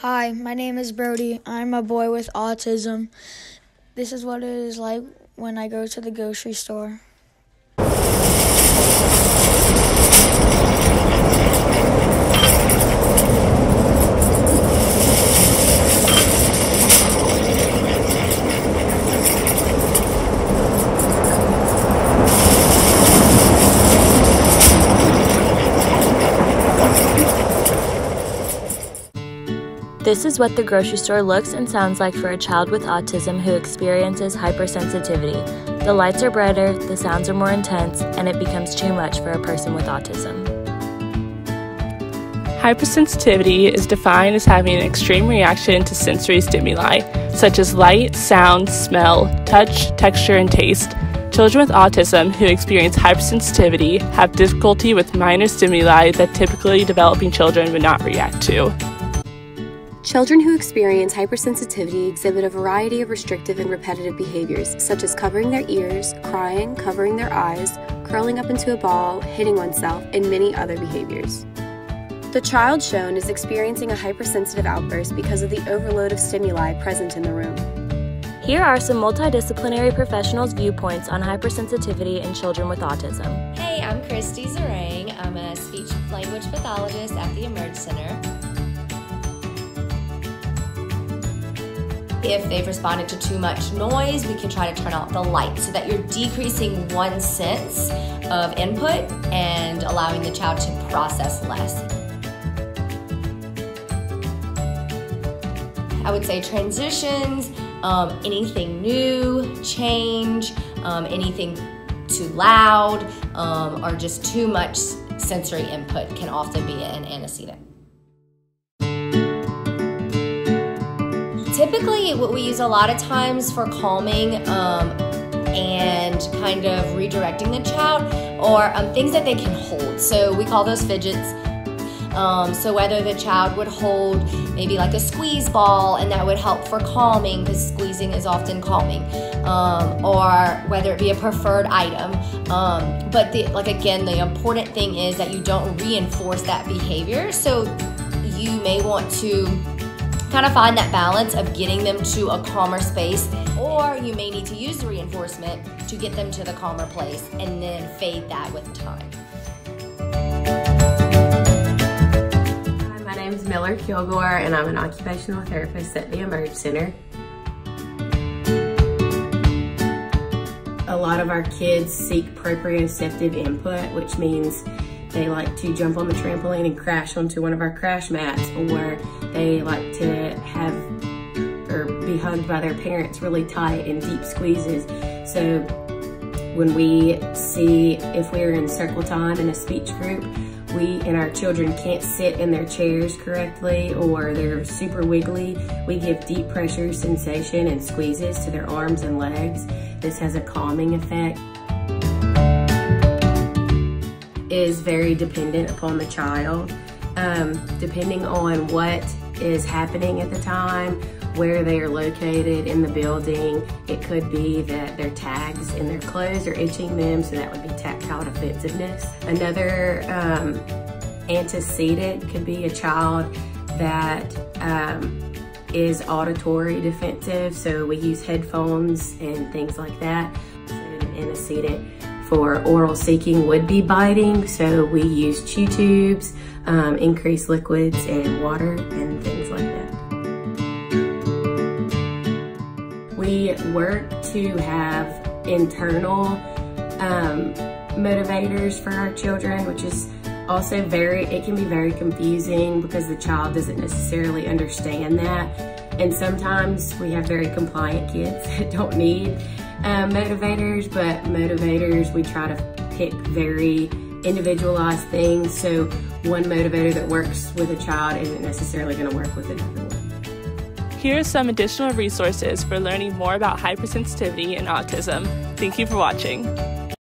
Hi, my name is Brody. I'm a boy with autism. This is what it is like when I go to the grocery store. This is what the grocery store looks and sounds like for a child with autism who experiences hypersensitivity. The lights are brighter, the sounds are more intense, and it becomes too much for a person with autism. Hypersensitivity is defined as having an extreme reaction to sensory stimuli, such as light, sound, smell, touch, texture, and taste. Children with autism who experience hypersensitivity have difficulty with minor stimuli that typically developing children would not react to. Children who experience hypersensitivity exhibit a variety of restrictive and repetitive behaviors, such as covering their ears, crying, covering their eyes, curling up into a ball, hitting oneself, and many other behaviors. The child shown is experiencing a hypersensitive outburst because of the overload of stimuli present in the room. Here are some multidisciplinary professionals' viewpoints on hypersensitivity in children with autism. Hey, I'm Christy Zarang. I'm a speech-language pathologist at the Emerge Center. If they've responded to too much noise, we can try to turn out the light so that you're decreasing one sense of input and allowing the child to process less. I would say transitions, anything new, change, anything too loud, or just too much sensory input can often be an antecedent. Typically, what we use a lot of times for calming and kind of redirecting the child are things that they can hold. So we call those fidgets. So whether the child would hold maybe like a squeeze ball, and that would help for calming because squeezing is often calming, or whether it be a preferred item. But the important thing is that you don't reinforce that behavior. So you may want to kind of find that balance of getting them to a calmer space, or you may need to use the reinforcement to get them to the calmer place and then fade that with time. Hi, my name is Miller Kilgore, and I'm an occupational therapist at the Emerge Center. A lot of our kids seek proprioceptive input, which means they like to jump on the trampoline and crash onto one of our crash mats, or they like to have or be hugged by their parents really tight in deep squeezes. So when we see if we're in circle time in a speech group, we and our children can't sit in their chairs correctly, or they're super wiggly, we give deep pressure sensation and squeezes to their arms and legs. This has a calming effect. Is very dependent upon the child, depending on what is happening at the time, where they are located in the building. It could be that their tags in their clothes are itching them, so that would be tactile defensiveness. Another antecedent could be a child that is auditory defensive, so we use headphones and things like that. An antecedent for oral seeking would be biting, so we use chew tubes, increased liquids and water and things like that. We work to have internal motivators for our children, which is also it can be very confusing because the child doesn't necessarily understand that. And sometimes we have very compliant kids that don't need motivators, but motivators, we try to pick very individualized things. So one motivator that works with a child isn't necessarily going to work with another one. Here are some additional resources for learning more about hypersensitivity and autism. Thank you for watching.